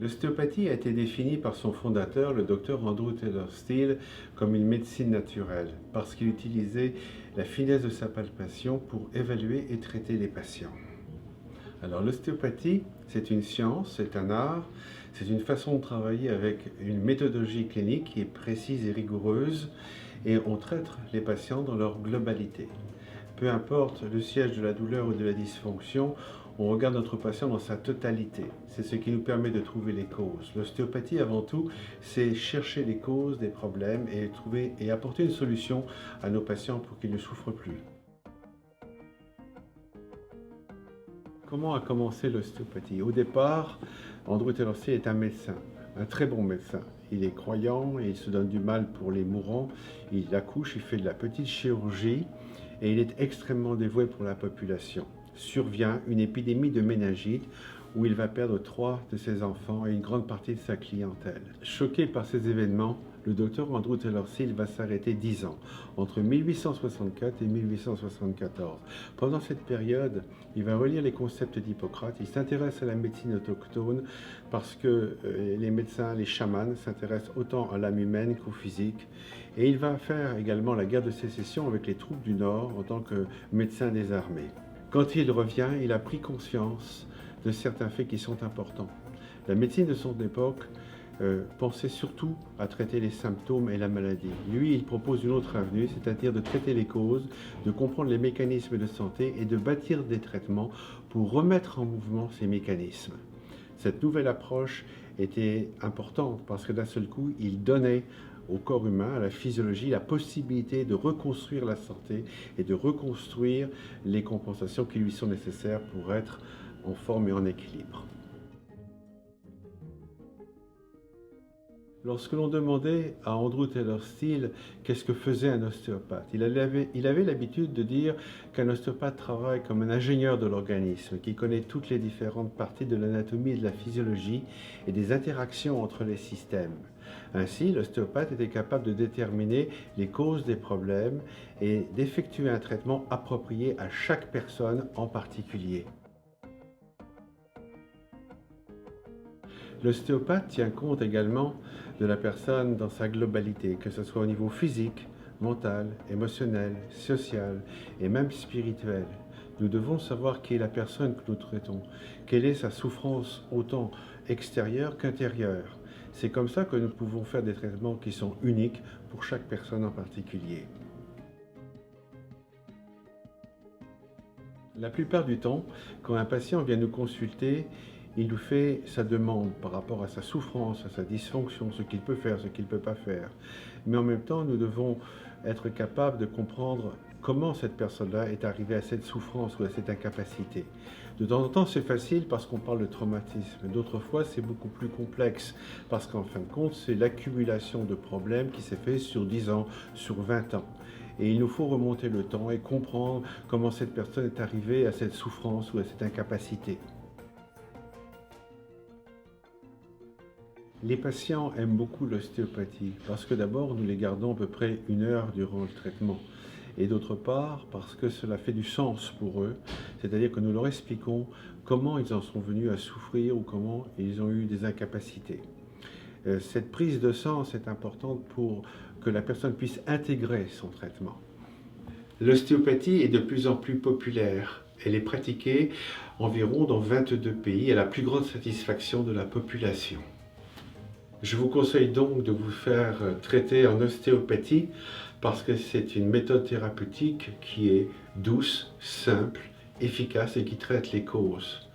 L'ostéopathie a été définie par son fondateur, le docteur Andrew Taylor Still, comme une médecine naturelle, parce qu'il utilisait la finesse de sa palpation pour évaluer et traiter les patients. Alors l'ostéopathie, c'est une science, c'est un art, c'est une façon de travailler avec une méthodologie clinique qui est précise et rigoureuse, et on traite les patients dans leur globalité. Peu importe le siège de la douleur ou de la dysfonction, on regarde notre patient dans sa totalité. C'est ce qui nous permet de trouver les causes. L'ostéopathie, avant tout, c'est chercher les causes des problèmes et trouver et apporter une solution à nos patients pour qu'ils ne souffrent plus. Comment a commencé l'ostéopathie? Au départ, Andrew Taylor Still est un médecin, un très bon médecin. Il est croyant et il se donne du mal pour les mourants. Il accouche, il fait de la petite chirurgie et il est extrêmement dévoué pour la population. Survient une épidémie de méningite où il va perdre 3 de ses enfants et une grande partie de sa clientèle. Choqué par ces événements, le docteur Andrew Taylor Still va s'arrêter 10 ans, entre 1864 et 1874. Pendant cette période, il va relire les concepts d'Hippocrate, il s'intéresse à la médecine autochtone parce que les médecins, les chamans s'intéressent autant à l'âme humaine qu'au physique. Et il va faire également la guerre de sécession avec les troupes du Nord en tant que médecin des armées. Quand il revient, il a pris conscience de certains faits qui sont importants. La médecine de son époque pensait surtout à traiter les symptômes et la maladie. Lui, il propose une autre avenue, c'est-à-dire de traiter les causes, de comprendre les mécanismes de santé et de bâtir des traitements pour remettre en mouvement ces mécanismes. Cette nouvelle approche était importante parce que d'un seul coup, il donnait au corps humain, à la physiologie, la possibilité de reconstruire la santé et de reconstruire les compensations qui lui sont nécessaires pour être en forme et en équilibre. Lorsque l'on demandait à Andrew Taylor Still qu'est-ce que faisait un ostéopathe, il avait l'habitude de dire qu'un ostéopathe travaille comme un ingénieur de l'organisme, qui connaît toutes les différentes parties de l'anatomie et de la physiologie et des interactions entre les systèmes. Ainsi, l'ostéopathe était capable de déterminer les causes des problèmes et d'effectuer un traitement approprié à chaque personne en particulier. L'ostéopathe tient compte également de la personne dans sa globalité, que ce soit au niveau physique, mental, émotionnel, social et même spirituel. Nous devons savoir qui est la personne que nous traitons, quelle est sa souffrance autant extérieure qu'intérieure. C'est comme ça que nous pouvons faire des traitements qui sont uniques pour chaque personne en particulier. La plupart du temps, quand un patient vient nous consulter, il nous fait sa demande par rapport à sa souffrance, à sa dysfonction, ce qu'il peut faire, ce qu'il ne peut pas faire. Mais en même temps, nous devons être capables de comprendre comment cette personne-là est arrivée à cette souffrance ou à cette incapacité. De temps en temps, c'est facile parce qu'on parle de traumatisme. D'autres fois, c'est beaucoup plus complexe parce qu'en fin de compte, c'est l'accumulation de problèmes qui s'est fait sur 10 ans, sur 20 ans. Et il nous faut remonter le temps et comprendre comment cette personne est arrivée à cette souffrance ou à cette incapacité. Les patients aiment beaucoup l'ostéopathie parce que d'abord nous les gardons à peu près 1 heure durant le traitement et d'autre part parce que cela fait du sens pour eux, c'est-à-dire que nous leur expliquons comment ils en sont venus à souffrir ou comment ils ont eu des incapacités. Cette prise de sens est importante pour que la personne puisse intégrer son traitement. L'ostéopathie est de plus en plus populaire. Elle est pratiquée environ dans 22 pays à la plus grande satisfaction de la population. Je vous conseille donc de vous faire traiter en ostéopathie parce que c'est une méthode thérapeutique qui est douce, simple, efficace et qui traite les causes.